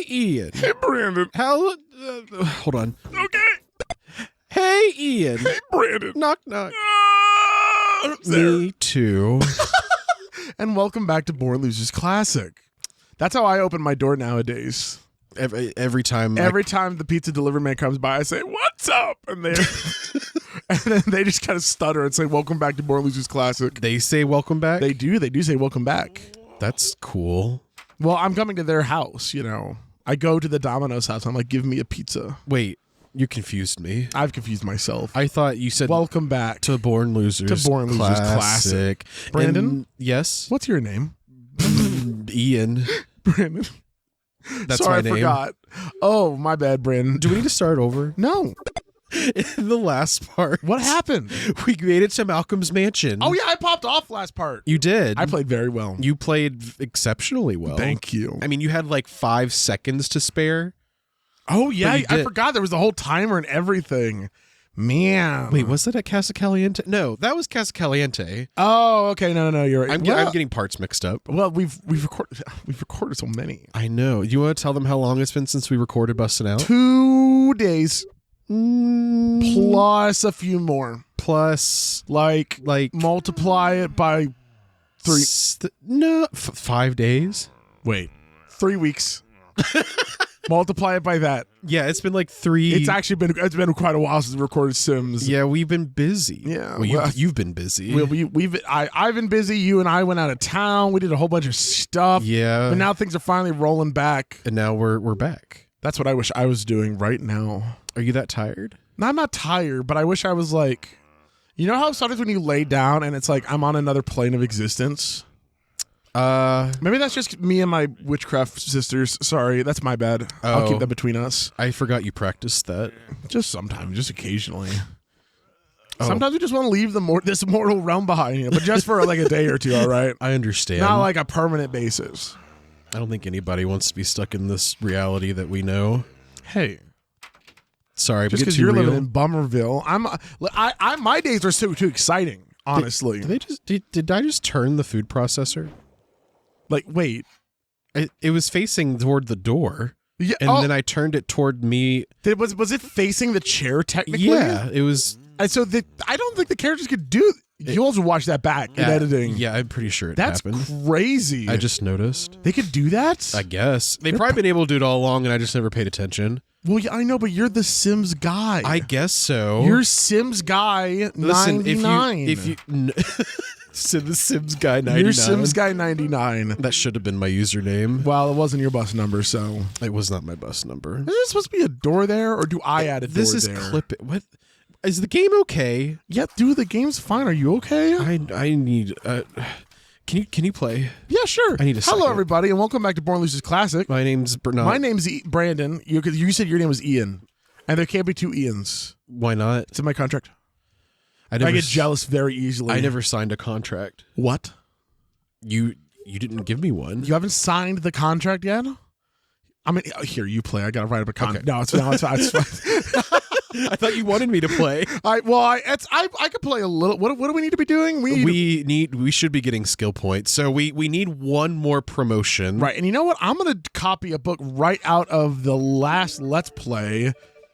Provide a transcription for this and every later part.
Hey, Ian. Hey, Brandon. How? Hold on. Okay. Hey, Ian. Hey, Brandon. Knock, knock. I'm there. Me too. And welcome back to Born Losers Classic. That's how I open my door nowadays. Every time. Every time the pizza delivery man comes by, I say, "What's up?" And they and then they just kind of stutter and say, "Welcome back to Born Losers Classic." They say welcome back? They do say welcome back. That's cool. Well, I'm coming to their house, you know. I go to the Domino's house. I'm like, "Give me a pizza." Wait, you confused me. I've confused myself. I thought you said Welcome back to Born Losers. to Born Losers Classic. Brandon? And yes? What's your name? Ian. Brandon. That's Sorry, my name. I forgot. Oh, my bad, Brandon. Do we need to start over? No. In the last part. What happened? We made it to Malcolm's mansion. Oh, yeah, I popped off last part. You did. I played very well. You played exceptionally well. Thank you. I mean, you had like 5 seconds to spare. Oh, yeah, you I did. forgot there was a whole timer and everything. Man. Wait, was it at Casa Caliente? No, that was Casa Caliente. Oh, okay. No, you're right. I'm getting parts mixed up. Well, we've recorded so many. I know. You want to tell them how long it's been since we recorded Bustin' Out? 2 days. Plus a few more. Plus, Like multiply it by 3. 5 days? Wait. 3 weeks. Multiply it by that. Yeah, it's been like 3. It's been quite a while since we recorded Sims. Yeah, we've been busy. Yeah, well, you've been busy. I've been busy. You and I went out of town. We did a whole bunch of stuff. Yeah, but now things are finally rolling back. And now we're back. That's what I wish I was doing right now. Are you that tired? No, I'm not tired, but I wish I was like, you know how sometimes when you lay down and it's like I'm on another plane of existence. Maybe that's just me and my witchcraft sisters. Sorry, that's my bad. I'll keep that between us. I forgot you practiced that. Just sometimes, just occasionally. Sometimes we just want to leave this mortal realm behind, but just for like a day or two, all right? I understand. Not like a permanent basis. I don't think anybody wants to be stuck in this reality that we know. Hey. Sorry, just because you're living in Bummerville, my days are too exciting, honestly. Did I just turn the food processor? Like, wait. It was facing toward the door. Yeah, and then I turned it toward me. Was it facing the chair technically? Yeah, it was. And so I don't think the characters could do. You also watch that back in editing. Yeah, I'm pretty sure happened. That's crazy. I just noticed. They could do that? I guess. They've probably been able to do it all along, and I just never paid attention. Well, yeah, I know, but you're the Sims guy. I guess so. You're Sims guy 99. If you so the Sims guy 99. You're Sims guy 99. That should have been my username. Well, it wasn't your bus number, so it was not my bus number. Is there supposed to be a door there, or do I add a door there? This is clip it. What is the game okay? Yeah, dude, the game's fine. Are you okay? I need. Can you play? Yeah, sure. I need a second. Hello, everybody, and welcome back to Born Losers Classic. My name's Bernard. My name's Brandon. You said your name was Ian, and there can't be 2 Ians. Why not? It's in my contract. I get jealous very easily. I never signed a contract. What? You didn't give me one. You haven't signed the contract yet? I mean, here, you play. I got to write up a contract. Okay. No, it's fine. I thought you wanted me to play. I could play a little. What do we need to be doing? We should be getting skill points. So we need one more promotion. Right. And you know what? I'm going to copy a book right out of the last Let's Play.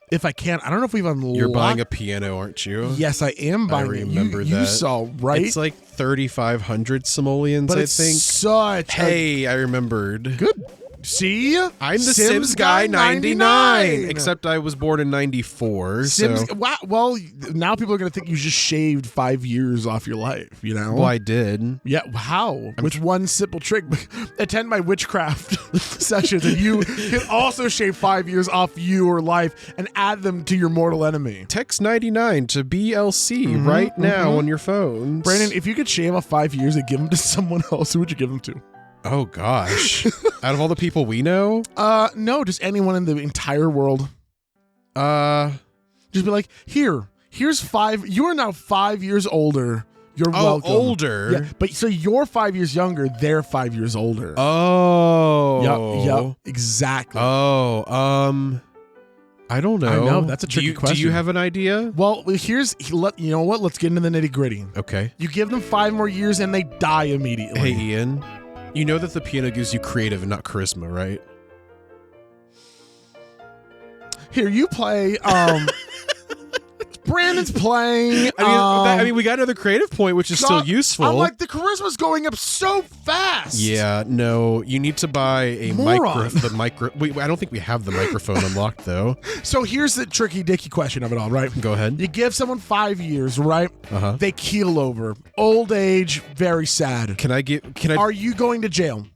If I can. I don't know if we've unlocked. You're buying a piano, aren't you? Yes, I am buying it. I remember that. You saw, right? It's like 3,500 simoleons, I think. Such I remembered. Good. See? I'm the Sims guy 99. Except I was born in 94. Sims. Wow, well, now people are going to think you just shaved 5 years off your life, you know? Well, I did. Yeah, how? With one simple trick. Attend my witchcraft sessions, and you can also shave 5 years off your life and add them to your mortal enemy. Text 99 to BLC right now on your phone. Brandon, if you could shave off 5 years and give them to someone else, who would you give them to? Oh, gosh. Out of all the people we know? No, just anyone in the entire world. Just be like, here's 5. You are now 5 years older. You're welcome. Older? Yeah, but so you're 5 years younger. They're 5 years older. Oh. Yep, exactly. Oh, I don't know. I know, that's a tricky question. Do you have an idea? Well, you know what? Let's get into the nitty gritty. Okay. You give them 5 more years and they die immediately. Hey, Ian. You know that the piano gives you creative and not charisma, right? Here, you play. Brandon's playing. I mean, we got another creative point, which is still useful. I'm like, the charisma's going up so fast. Yeah, no, you need to buy a micro. Wait, I don't think we have the microphone unlocked though. So here's the tricky dicky question of it all, right? Go ahead. You give someone 5 years, right? Uh-huh. They keel over. Old age, very sad. Are you going to jail?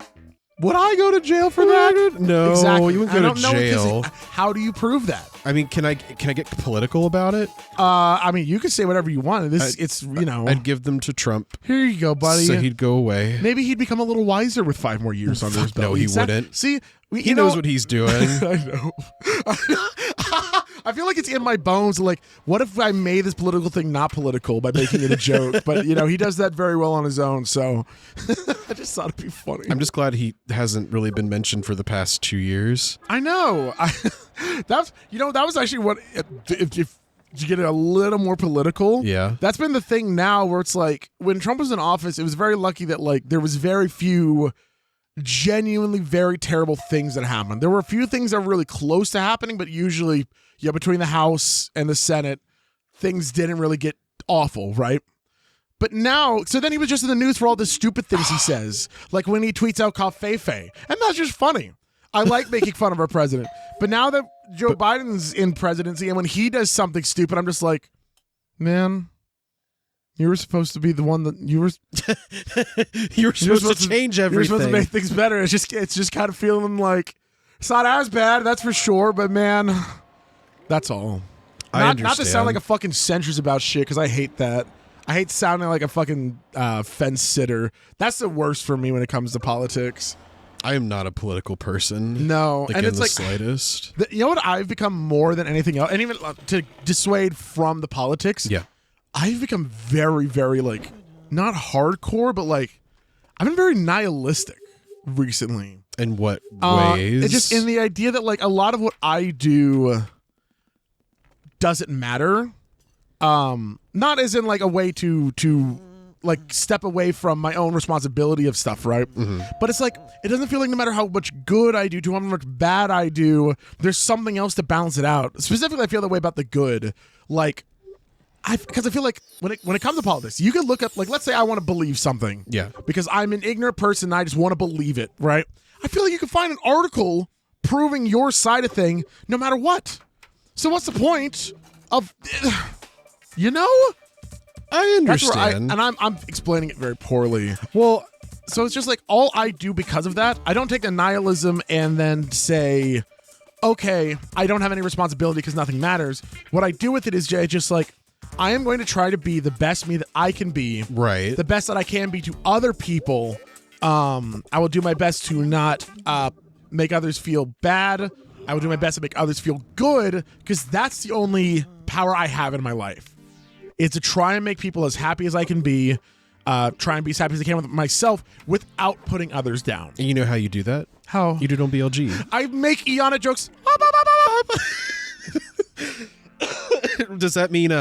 Would I go to jail for that? No, exactly. You wouldn't go to jail. How do you prove that? I mean, can I get political about it? I mean, you can say whatever you want. I'd give them to Trump. Here you go, buddy. So he'd go away. Maybe he'd become a little wiser with 5 more years under his belt. No, he wouldn't. See, he knows what he's doing. I know. I feel like it's in my bones. Like, what if I made this political thing not political by making it a joke? But he does that very well on his own. So I just thought it'd be funny. I'm just glad he hasn't really been mentioned for the past 2 years. I know. That was actually what if you get it a little more political. Yeah, that's been the thing now, where it's like when Trump was in office, it was very lucky that like there was very few genuinely very terrible things that happened. There were a few things that were really close to happening, but usually, between the House and the Senate, things didn't really get awful, right? But now, so then he was just in the news for all the stupid things he says, like when he tweets out "Covfefe," and that's just funny. I like making fun of our president, but now that Joe Biden's in presidency, and when he does something stupid, I'm just like, man, you were supposed to be the one that you were supposed to change everything. You're supposed to make things better. It's just kind of feeling like it's not as bad, that's for sure. But man, that's all. I understand. Not to sound like a fucking centrist about shit, because I hate that. I hate sounding like a fucking fence sitter. That's the worst for me when it comes to politics. I am not a political person. No, and it's like slightest. You know what I've become more than anything else, and even to dissuade from the politics. Yeah, I've become very, very like not hardcore, but like I've been very nihilistic recently. In what ways? It's just in the idea that like a lot of what I do doesn't matter. Not as in like a way to like step away from my own responsibility of stuff, right? Mm-hmm. But it's like it doesn't feel like no matter how much good I do to how much bad I do, there's something else to balance it out. Specifically, I feel that way about the good. Like because I feel like when it comes to politics, you can look up, like, let's say I want to believe something. Yeah. Because I'm an ignorant person and I just want to believe it, right? I feel like you can find an article proving your side of thing no matter what. So what's the point of, I understand. And I'm explaining it very poorly. Well, so it's just like all I do because of that. I don't take the nihilism and then say, okay, I don't have any responsibility because nothing matters. What I do with it is just like, I am going to try to be the best me that I can be. Right. The best that I can be to other people. I will do my best to not make others feel bad. I will do my best to make others feel good, because that's the only power I have in my life. Is to try and make people as happy as I can be, try and be as happy as I can with myself without putting others down. And you know how you do that? How? You do it on BLG. I make Ianna jokes. Does that mean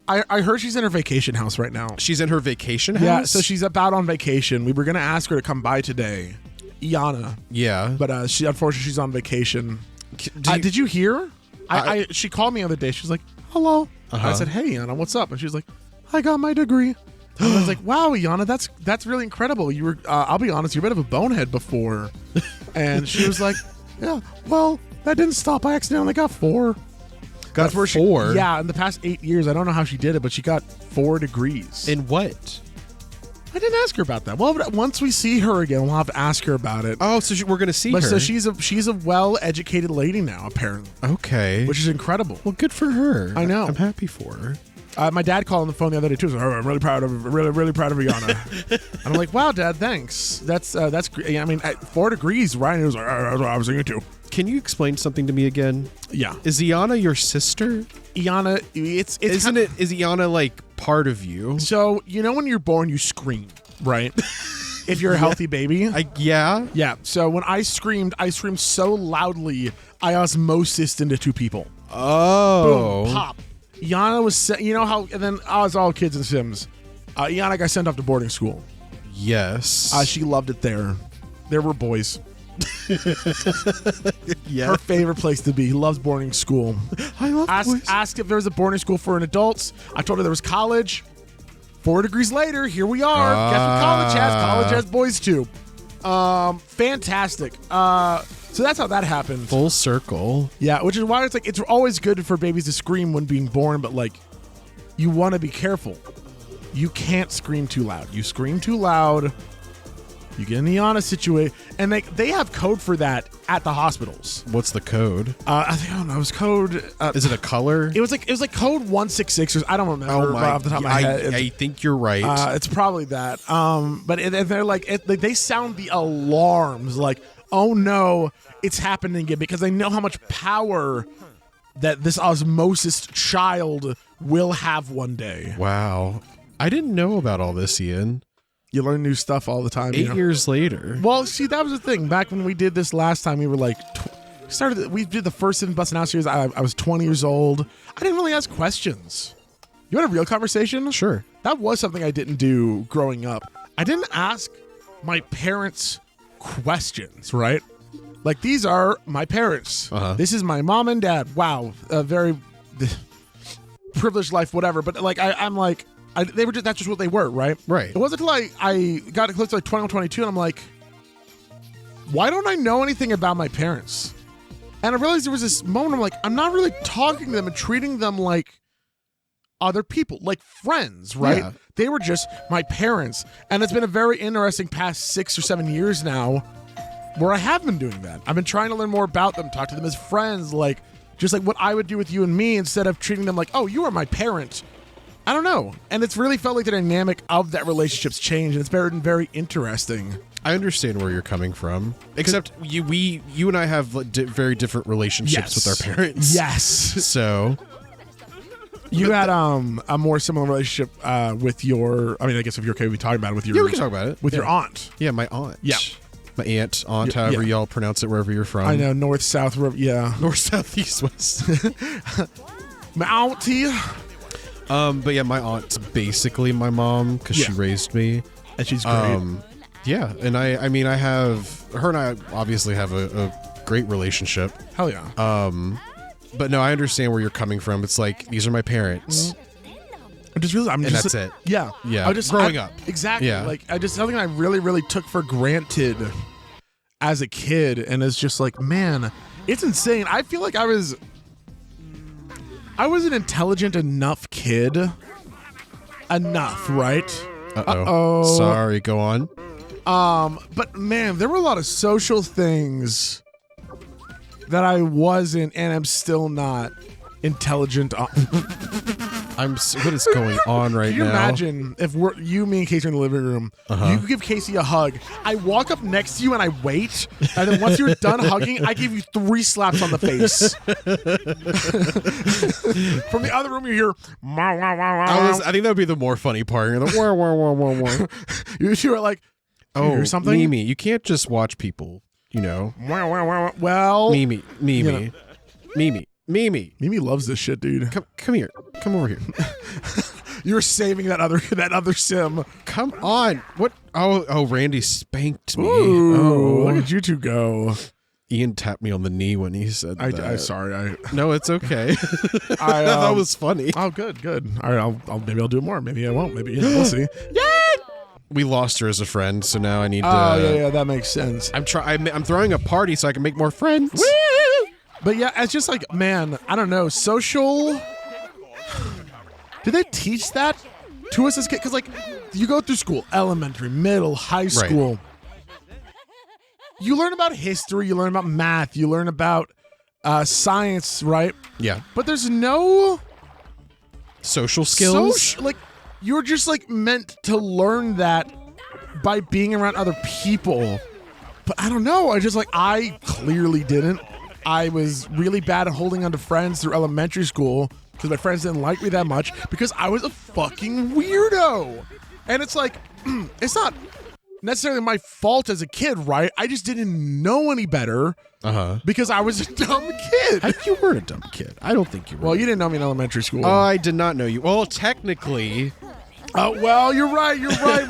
I heard she's in her vacation house right now. She's in her vacation house? Yeah, so she's about on vacation. We were going to ask her to come by today. Ianna. Yeah. But unfortunately, she's on vacation. Did you hear? She called me the other day. She was like, hello. I said, hey, Ianna, what's up? And she was like, I got my degree. And I was like, wow, Ianna, that's really incredible. You were, I'll be honest, you're a bit of a bonehead before. And she was like, yeah, well, that didn't stop. I accidentally got 4. Got 4? Yeah, in the past 8 years, I don't know how she did it, but she got 4 degrees. In what? I didn't ask her about that. Well, once we see her again, we'll have to ask her about it. Oh, so we're going to see her. So she's a well-educated lady now, apparently. Okay. Which is incredible. Well, good for her. I know. I'm happy for her. My dad called on the phone the other day too. So, I'm really proud of Ianna. And I'm like, wow, Dad, thanks. That's great. I mean, at 4 degrees, Ryan was like, I was thinking too. Can you explain something to me again? Yeah. Is Ianna your sister? Ianna, it's is Ianna like part of you? So when you're born, you scream, right? If you're a healthy baby. Yeah. Yeah. So when I screamed so loudly, I osmosis into 2 people. Oh. Boom, pop. Ianna was, how, and then I was all kids in Sims. Ianna got sent off to boarding school. Yes. She loved it there. There were boys. Yeah. Her favorite place to be. He loves boarding school. I love boys. Asked if there was a boarding school for adults. I told her there was college. 4 degrees later, here we are. Guess what college has? College has boys too. Fantastic. So that's how that happened. Full circle. Yeah, which is why it's like it's always good for babies to scream when being born, but like you want to be careful. You can't scream too loud. You scream too loud, you get in the Ianna situation, and they have code for that at the hospitals. What's the code? I don't know. It was code. Is it a color? It was like code 166. I don't remember off the top of my head. I think you're right. It's probably that. But they're like they sound the alarms. Like, oh no, it's happening again, because they know how much power that this osmosis child will have one day. Wow. I didn't know about all this, Ian. You learn new stuff all the time. 8 years later. Well, see, that was the thing. Back when we did this last time, we were like, we did the first Bustin Out series. I was 20 years old. I didn't really ask questions. You want a real conversation? Sure. That was something I didn't do growing up. I didn't ask my parents questions, right? Like, these are my parents. This is my mom and dad. Wow. A very privileged life, whatever. But like, I'm like, they were just, that's just what they were, right? Right. It wasn't until I got close to like 21, 22, and I'm like, why don't I know anything about my parents? And I realized there was this moment, I'm like, I'm not really talking to them and treating them like other people, like friends, right? Yeah. They were just my parents. And it's been a very interesting past 6 or 7 years now where I have been doing that. I've been trying to learn more about them, talk to them as friends, like just like what I would do with you and me, instead of treating them like, oh, you are my parent. I don't know. And it's really felt like the dynamic of that relationship's changed, and it's been very interesting. I understand where you're coming from. Except you and I have very different relationships with our parents. Yes. So you had a more similar relationship with your, I mean, I guess if you're okay with talking about it with your, yeah, we can talk about it. With your aunt. Yeah, my aunt. Yeah. My aunt, however y'all pronounce it, wherever you're from. I know, north, south, yeah. North, south, east, west. My auntie. But yeah, my aunt's basically my mom because she raised me. And she's great. Yeah, and I mean, I have, her and I obviously have a great relationship. Hell yeah. But no, I understand where you're coming from. It's like, these are my parents. And that's it. Yeah. Yeah. Growing up. Exactly. Yeah. Like, something I really, really took for granted as a kid. And it's just like, man, it's insane. I feel like I was an intelligent enough kid. Enough, right? Uh-oh. Sorry, go on. But man, there were a lot of social things that I wasn't, and I'm still not intelligent on. What is going on right now? Can you imagine if you, me, and Casey are in the living room, you could give Casey a hug. I walk up next to you and I wait, and then once you're done hugging, I give you 3 slaps on the face. From the other room, you hear, wah, wah, wah, wah. I think that would be the more funny part. You're like, wah, wah, wah, wah, wah. You were like, oh, something? Mimi, you can't just watch people, you know. Wah, wah, wah, wah. Well, Mimi. You know. Mimi loves this shit, dude. Come here. Come over here. You're saving that other sim. Come on. What? Oh, Randy spanked me. Ooh, look at you two go. Ian tapped me on the knee when he said that. I'm sorry. No, it's okay. I thought it was funny. Oh, good. All right, maybe I'll do it more. Maybe I won't. Maybe we'll see. Yeah. We lost her as a friend, so now I need to. Oh, yeah, that makes sense. I'm throwing a party so I can make more friends. Woo! But yeah, it's just like, man, I don't know. Social. Did they teach that to us as kids? Because like, you go through school, elementary, middle, high school. Right. You learn about history, you learn about math, you learn about science, right? Yeah. But there's no social skills. Like, you're just like meant to learn that by being around other people. But I don't know. I clearly didn't. I was really bad at holding on to friends through elementary school because my friends didn't like me that much because I was a fucking weirdo. And it's like, it's not necessarily my fault as a kid, right? I just didn't know any better because I was a dumb kid. You weren't a dumb kid. I don't think you were. Well, you didn't know me in elementary school. I did not know you. Well, technically, Oh, well, you're right.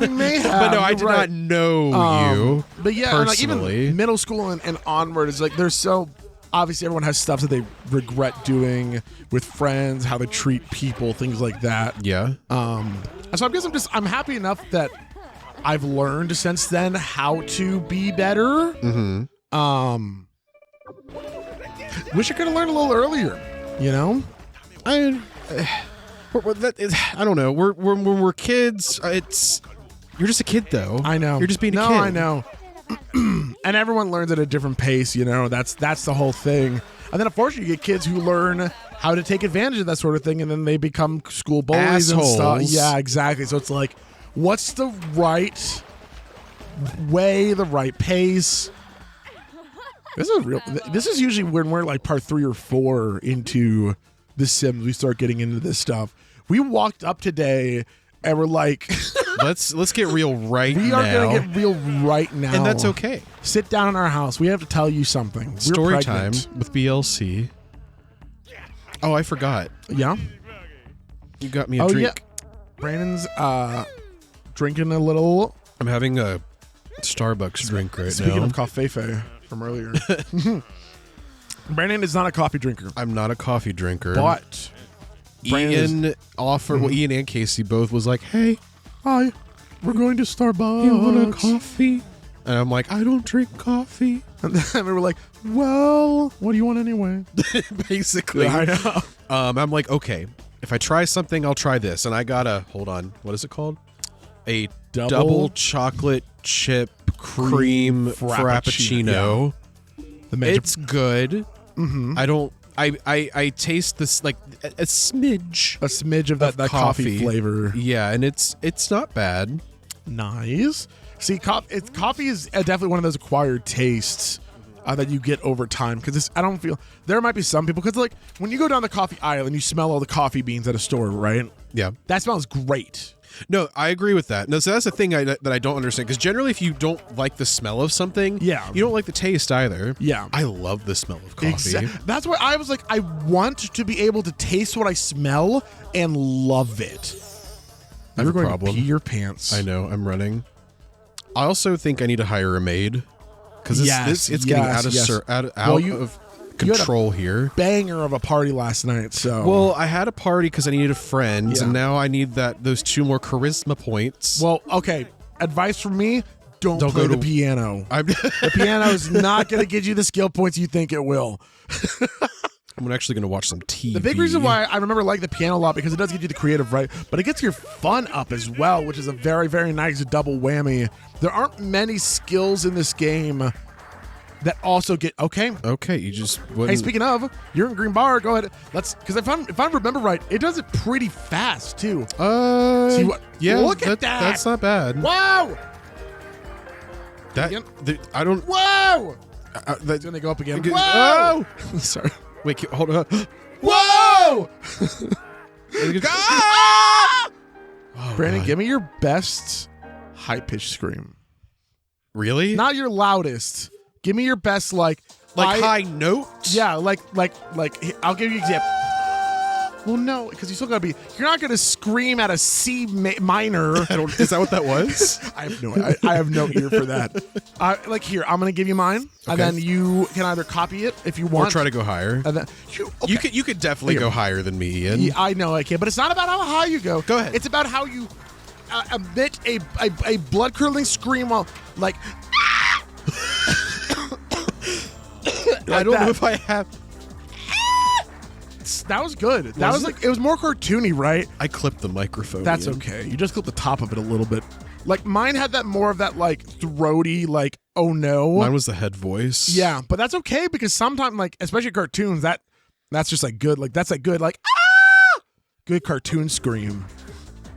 We may have. But no, I did not know you. But yeah, and like personally. even middle school and onward is like there's so obviously everyone has stuff that they regret doing with friends, how they treat people, things like that. Yeah. So I guess I'm happy enough that I've learned since then how to be better. Mm-hmm. Wish I could have learned a little earlier. You know, I don't know. When we're kids, you're just a kid though. I know. You're just being a kid. No, I know. And everyone learns at a different pace. You know, that's the whole thing. And then unfortunately, you get kids who learn how to take advantage of that sort of thing, and then they become school bullies and stuff. Yeah, exactly. So it's like, what's the right way, the right pace? This is usually when we're like part 3 or 4 into The Sims. We start getting into this stuff. We walked up today and we're like, let's get real right now. We are gonna get real right now, and that's okay. Sit down in our house. We have to tell you something. Story time with BLC. Oh, I forgot. Yeah, you got me a drink. Yeah. Brandon's drinking a little. I'm having a Starbucks drink right now. Speaking of coffee from earlier, Brandon is not a coffee drinker. I'm not a coffee drinker, but Ian offered. Well, Ian and Casey both was like, "Hey, hi, we're going to Starbucks. You want a coffee?" And I'm like, "I don't drink coffee." And then we were like, "Well, what do you want anyway?" Basically, yeah, I know. I'm like, okay, if I try something, I'll try this. And I got hold on, what is it called? A double chocolate chip cream frappuccino. Yeah. It's good. Mm-hmm. I taste this like a smidge of that coffee flavor. Yeah, and it's not bad. Nice. See, coffee is definitely one of those acquired tastes that you get over time. Because I don't feel there might be some people because like when you go down the coffee aisle and you smell all the coffee beans at a store, right? Yeah, that smells great. No, I agree with that. No, so that's the thing that I don't understand. Because generally, if you don't like the smell of something, you don't like the taste either. Yeah, I love the smell of coffee. That's why I was like, I want to be able to taste what I smell and love it. I have You're a going problem. to pee your pants. I know. I'm running. I also think I need to hire a maid because it's getting out of control here. Banger of a party last night. So well, I had a party because I needed a friend, and now I need those 2 more charisma points. Well, okay. Advice from me: don't play the piano. The piano is not going to get you the skill points you think it will. I'm actually going to watch some TV. The big reason why I remember liking the piano a lot because it does get you the creative right, but it gets your fun up as well, which is a very, very nice double whammy. There aren't many skills in this game that also get okay. You just Hey, speaking of, you're in green bar. Go ahead. Because if I remember right, it does it pretty fast too. See what? Yeah, look at that. That's not bad. Wow. I don't. Whoa. That's gonna go up again. Whoa. Oh! Sorry. Wait, hold on. Whoa! Ah! Brandon, give me your best high-pitched scream. Really? Not your loudest. Give me your best, like high note. Yeah, like. I'll give you an example. Well, no, because you still gotta be. You're not gonna scream at a C minor. Is that what that was? I have no ear for that. Like here, I'm gonna give you mine, and then you can either copy it if you want, or try to go higher. And then you could definitely go higher than me, Ian. Yeah, I know I can, but it's not about how high you go. Go ahead. It's about how you emit a blood curdling scream while like. I don't know if I have. That was good. That was like it was more cartoony, right? I clipped the microphone. That's Ian. okay. You just clipped the top of it a little bit. Like mine had that more of that like throaty, like oh no. Mine was the head voice. Yeah, but that's okay because sometimes like especially cartoons that's just like good. Like that's like good like good cartoon scream.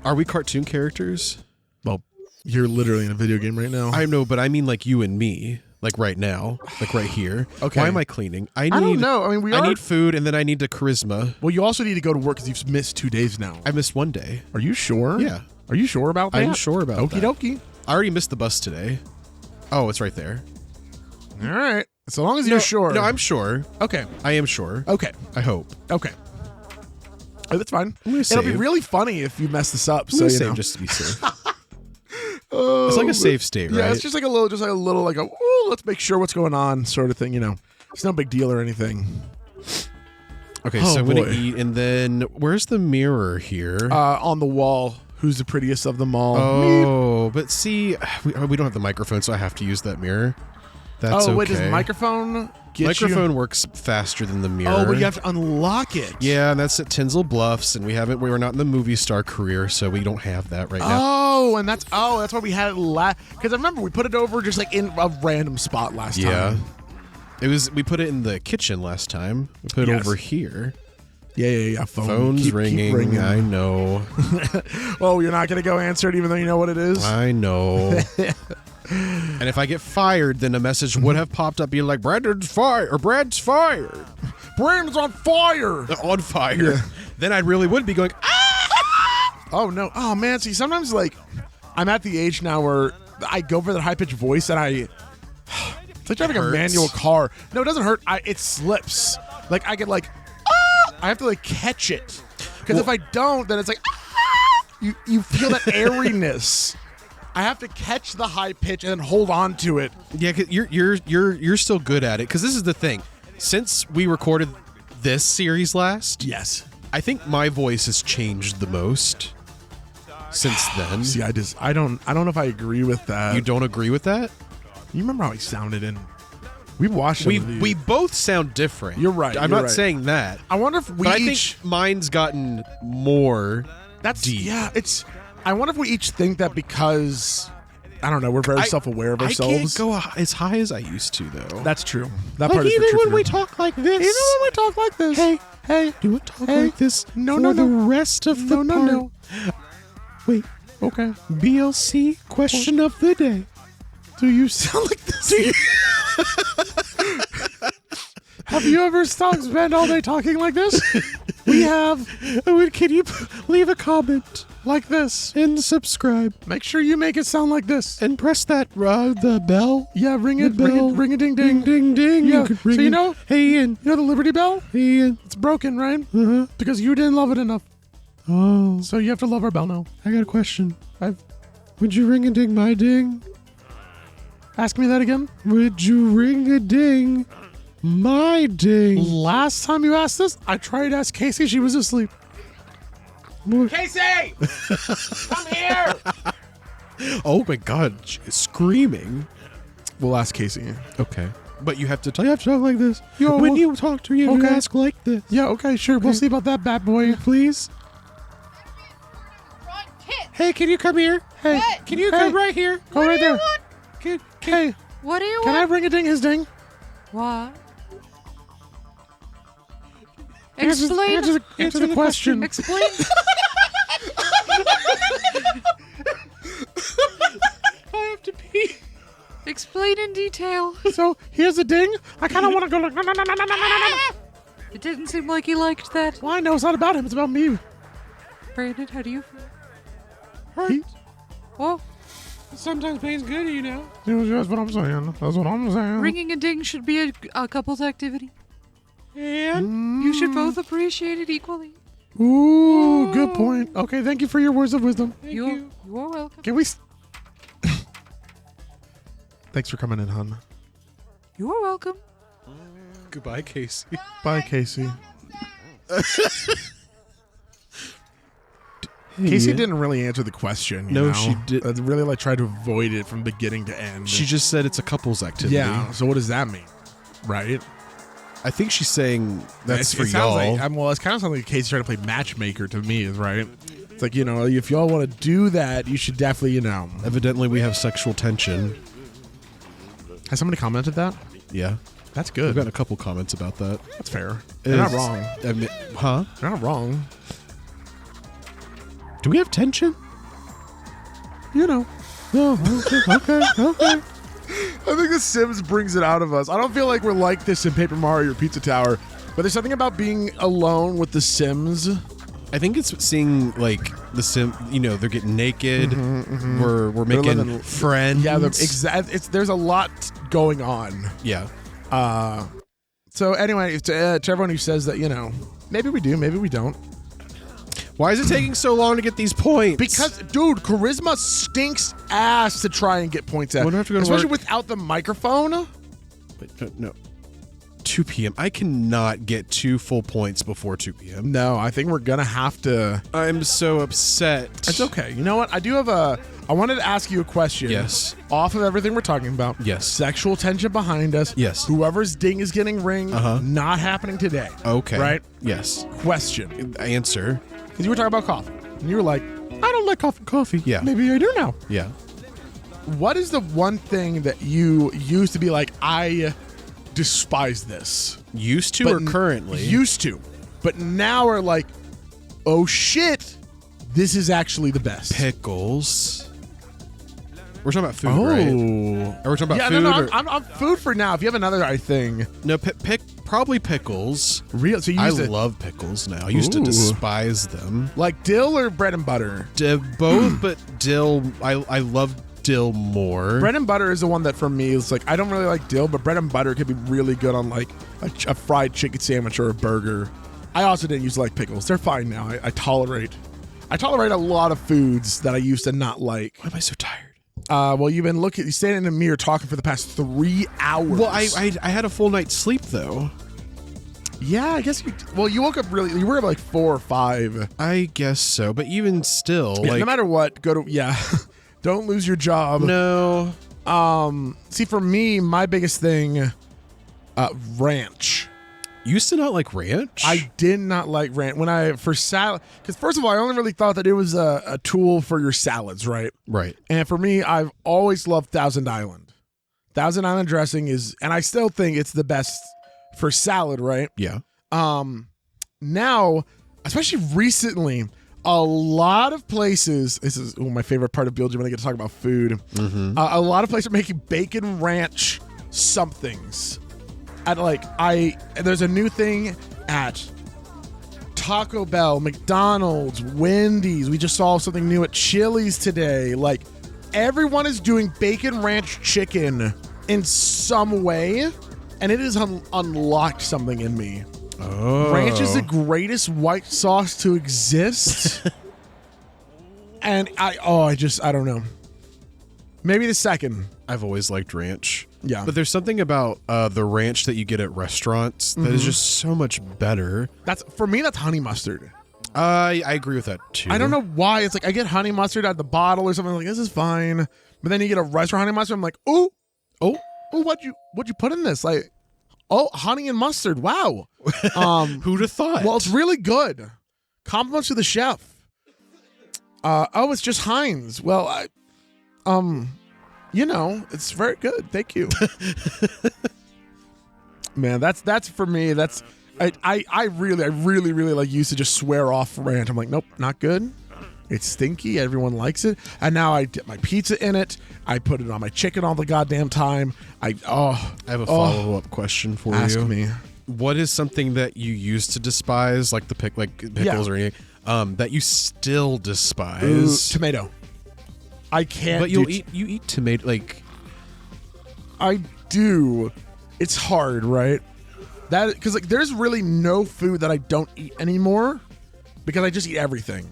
Are we cartoon characters? Well, you're literally in a video game right now. I know, but I mean like you and me. Like right now, like right here. Okay. Why am I cleaning? I don't know. I mean, I need food, and then I need the charisma. Well, you also need to go to work because you've missed 2 days now. I missed 1 day. Are you sure? Yeah. Are you sure about that? I'm sure about that. Okie dokie. I already missed the bus today. Oh, it's right there. All right. So long as you're sure. No, I'm sure. Okay. I am sure. Okay. I hope. Okay. Oh, that's fine. I'm gonna It'll be save. really funny if you mess this up. I'm So gonna you save know. just to be safe. Oh, It's like a save state, right? Yeah, it's just like a little, like a, ooh, let's make sure what's going on sort of thing. You know, it's no big deal or anything. Okay, Oh, so I'm gonna boy. eat, and then where's the mirror here? On the wall, who's the prettiest of them all? Oh, but see, we don't have the microphone, so I have to use that mirror. That's okay. Wait, does microphone get Microphone you? works faster than the mirror. Oh, but you have to unlock it. Yeah, and that's at Tinsel Bluffs, and we were not in the movie star career, so we don't have that right now. Oh, and that's why we had it because I remember we put it over just like in a random spot last Yeah. time. We put it in the kitchen last time. We put it Yes. over here. Yeah. Phone's Keep ringing. I know. Oh, you're not gonna go answer it even though you know what it is? I know. And if I get fired, then a message would have popped up being like, Brad's fired. Brandon's on fire. On fire. Yeah. Then I really would be going, Oh no. Oh man. See, sometimes like I'm at the age now where I go for that high pitched voice and it's like driving a hurts. manual car. No, it doesn't hurt. It slips. Like I get like I have to like catch it because if I don't, then it's like you feel that airiness. I have to catch the high pitch and then hold on to it. Yeah, 'cause you're still good at it. Because this is the thing. Since we recorded this series last, Yes. I think my voice has changed the most since then. See, I don't know if I agree with that. You don't agree with that? You remember how he sounded in? We watched. We both sound different. You're right, I'm you're not right. saying that. I wonder if we But I each. think mine's gotten more. That's deep. Yeah. I wonder if we each think that because I don't know. We're very self-aware of ourselves. I can't go as high as I used to, though. That's true. That like part is even the truth when we here. talk like this. Even when we talk like this. Hey. Do we talk Hey. like this No, for no, the no. rest of the part? No. Wait. Okay. BLC question of the day. Do you sound like this? Have you ever spent all day talking like this? We have. Can you leave a comment Like this. and subscribe Make sure you make it sound like this. and press that the bell? Yeah, ring it, The bell. ring it, ding, ding. Ding, ding. Yeah, You could so ring you it. know- Hey, Ian. You know the Liberty Bell? Hey, Ian. It's broken, right? Uh-huh. Because you didn't love it enough. Oh, So you have to love our bell now. I got a question. Would you ring a ding my ding? Ask me that again. Would you ring a ding my ding? Last time you asked this, I tried to ask Casey. She was asleep. Casey! Come here! Oh my God, she's screaming. We'll ask Casey. Okay. But you have to talk like this. Yo, when well- you talk to her, you Okay. ask like this. Yeah, okay, sure. We'll see about that bad boy. Please. Hey, can you come here? Hey, What? Can you Hey. come right here? go right there. Hey, What do you can I want? ring a ding his ding? What? Answer Explain. the question. Explain. I have to pee. Explain in detail. So here's the ding. I kind of want to go like. No. It didn't seem like he liked that. Well, I know it's not about him. It's about me. Brandon, how do you feel? He, Oh, Sometimes pain's good, you know. that's what I'm saying. That's what I'm saying. ringing a ding should be a couple's activity. And You should both appreciate it equally. Ooh, good point. Okay, thank you for your words of wisdom. You're welcome. Can we? Thanks for coming in, hon. You're welcome. goodbye, Casey. Bye, Casey. Casey didn't really answer the question. You No, know? she did- Really, like tried to avoid it from beginning to end. She just said it's a couple's activity. yeah. So what does that mean? Right. I think she's saying that's for it sounds y'all. like, well, it's kind of something like Casey trying to play matchmaker to me, is right. It's like, you know, if y'all want to do that, you should definitely, you know. Evidently, we have sexual tension. Has somebody commented that? Yeah. That's I've good. gotten a couple comments about that. That's fair. They're not It's- wrong. I mean, huh? They're not wrong. Do we have tension? You know. No. Okay. I think The Sims brings it out of us. I don't feel like we're like this in Paper Mario or Pizza Tower, but there's something about being alone with The Sims. I think it's seeing like the sim. You know, they're getting naked. We're making living- friends. Yeah, there's a lot going on. Yeah. So anyway, to everyone who says that, you know, maybe we do, maybe we don't. Why is it taking so long to get these points? Because, dude, charisma stinks ass to try and get points at. We'll have to go to especially work. without the microphone. Wait, no. 2 p.m. I cannot get 2 full points before 2 p.m. No, I think we're gonna have to. I'm so upset. It's okay. You know what? I wanted to ask you a question. Yes. Off of everything we're talking about. Yes. Sexual tension behind us. Yes. Whoever's ding is getting ring. Not happening today. Okay. Right? Yes. Question. Answer. Because you were talking about coffee. And you were like, I don't like coffee. Yeah. Maybe I do now. Yeah. What is the one thing that you used to be like, I despise this? Used to or currently? Used to. But now are like, oh shit, this is actually the best. Pickles. We're talking about food, right? Are we talking about food? No, I'm food for now. If you have another thing. No, probably pickles. Real? So you I used to, love pickles now. I used to despise them. like dill or bread and butter? Both, but dill. I love dill more. Bread and butter is the one that for me is like, I don't really like dill, but bread and butter could be really good on like a fried chicken sandwich or a burger. I also didn't used to like pickles. They're fine now. I tolerate a lot of foods that I used to not like. Why am I so tired? Well, you've been you standing in the mirror talking for the past 3 hours. Well, I had a full night's sleep though. Yeah, I guess you woke up you were up like 4 or 5. I guess so, but even still, Yeah, no matter what, don't lose your job. No. See, for me, my biggest thing, ranch. You used to not like ranch? I did not like ranch for salad. Because first of all, I only really thought that it was a tool for your salads, right? Right. And for me, I've always loved Thousand Island. Thousand Island dressing and I still think it's the best for salad, right? Yeah. Now, especially recently, a lot of places. This is my favorite part of Belgium when I get to talk about food. Mm-hmm. A lot of places are making bacon ranch somethings. There's a new thing at Taco Bell, McDonald's, Wendy's. We just saw something new at Chili's today. Like, everyone is doing bacon ranch chicken in some way, and it has unlocked something in me. Oh. Ranch is the greatest white sauce to exist. And I don't know. Maybe the second. I've always liked ranch. Yeah. But there's something about the ranch that you get at restaurants that is just so much better. For me, that's honey mustard. I agree with that too. I don't know why. It's like I get honey mustard out of the bottle or something. Like, this is fine. But then you get a restaurant honey mustard. I'm like, oh, what'd you put in this? Like, oh, honey and mustard. Wow. Who'd have thought? Well, it's really good. Compliments to the chef. It's just Heinz. Well, it's very good. Thank you. Man, that's for me. That's I really like used to just swear off ranch. I'm like, nope, not good. It's stinky. Everyone likes it. And now I dip my pizza in it. I put it on my chicken all the goddamn time. I have a follow-up question for you. Ask me. What is something that you used to despise, like pickles or anything, that you still despise? Tomato. I can't. But you eat tomato like. I do. It's hard, right? Because there's really no food that I don't eat anymore, because I just eat everything.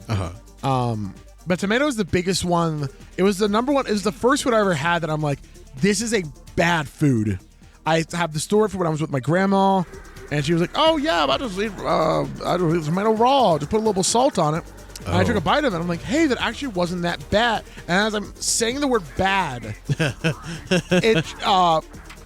But tomato is the biggest one. It was the number one. It was the first food I ever had that I'm like, this is a bad food. I have the story for when I was with my grandma, and she was like, oh yeah, I just eat tomato raw. Just put a little salt on it. And I took a bite of it. I'm like, hey, that actually wasn't that bad. And as I'm saying the word bad,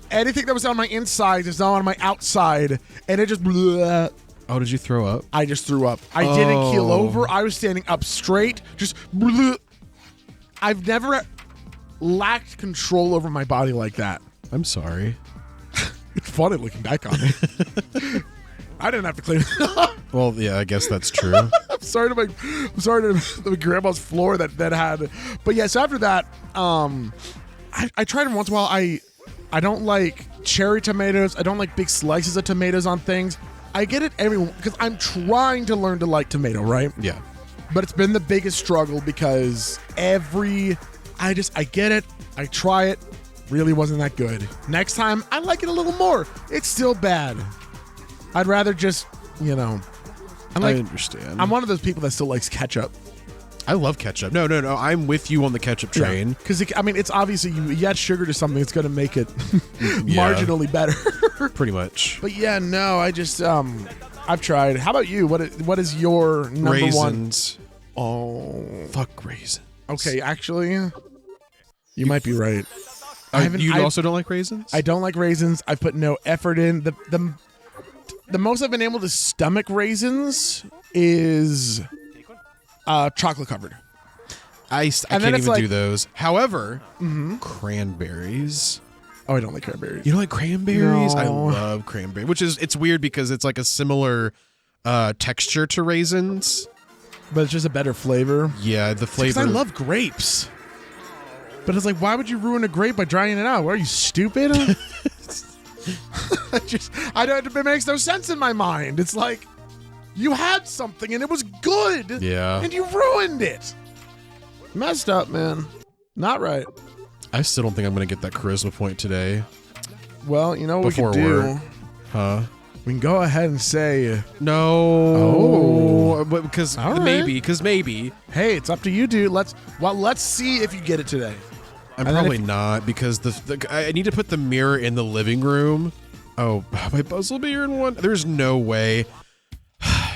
anything that was on my inside is now on my outside, and it just. Bleh. Oh, did you throw up? I just threw up. I didn't keel over. I was standing up straight. Just. Bleh. I've never lacked control over my body like that. I'm sorry. It's funny looking back on it. I didn't have to clean it up. Well, yeah, I guess that's true. I'm sorry to my grandma's floor that had. But yes, after that, I tried them once in a while. I don't like cherry tomatoes. I don't like big slices of tomatoes on things. I get it because I'm trying to learn to like tomato, right? Yeah. But it's been the biggest struggle because I get it. I try it. Really wasn't that good. Next time, I like it a little more. It's still bad. I'd rather just, I'm like, I understand. I'm one of those people that still likes ketchup. I love ketchup. No. I'm with you on the ketchup train. Because it's obviously you add sugar to something, it's going to make it marginally better. Pretty much. But yeah, no, I just I've tried. How about you? What is your number Raisins. one? Oh, Fuck raisins. okay. Actually, you might be right. You also don't like raisins? I don't like raisins. I put no effort in. The most I've been able to stomach raisins is chocolate covered. I can't then it's even like- do those. However, cranberries. Oh, I don't like cranberries. You don't like cranberries? I No. love cranberry. It's weird because it's like a similar texture to raisins. But it's just a better flavor. Yeah, the flavor. Because I love grapes. But it's like, why would you ruin a grape by drying it out? What, are you stupid? It makes no sense in my mind. It's like, you had something and it was good. Yeah. And you ruined it. Messed up, man. Not right. I still don't think I'm going to get that charisma point today. Well, you know what Before we can do? work. Huh? We can go ahead and say, No. Oh. But because All right. maybe. hey, it's up to you, dude. Let's see if you get it today. I'm And then probably not because I need to put the mirror in the living room. Oh, my buzz will be here in one. There's no way.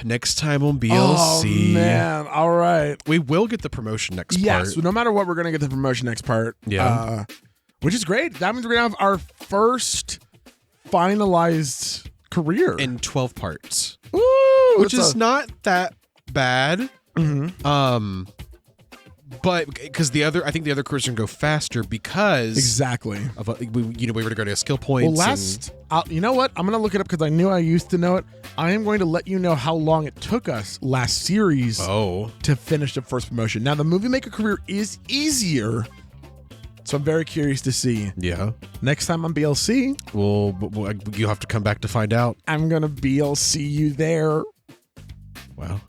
Next time on BLC. Oh, man. All right. We will get the promotion next Yes, part. no matter what, we're going to get the promotion next part. Yeah. Which is great. That means we're going to have our first finalized career. In 12 parts. Ooh, Which is not that bad. Mhm. But because I think the other careers can go faster because Exactly. of we were to go to skill points. Well, you know what? I'm going to look it up because I knew I used to know it. I am going to let you know how long it took us last series to finish the first promotion. Now, the Movie Maker career is easier, so I'm very curious to see. Yeah. Next time on BLC, Well, you have to come back to find out. I'm going to BLC you there. Wow.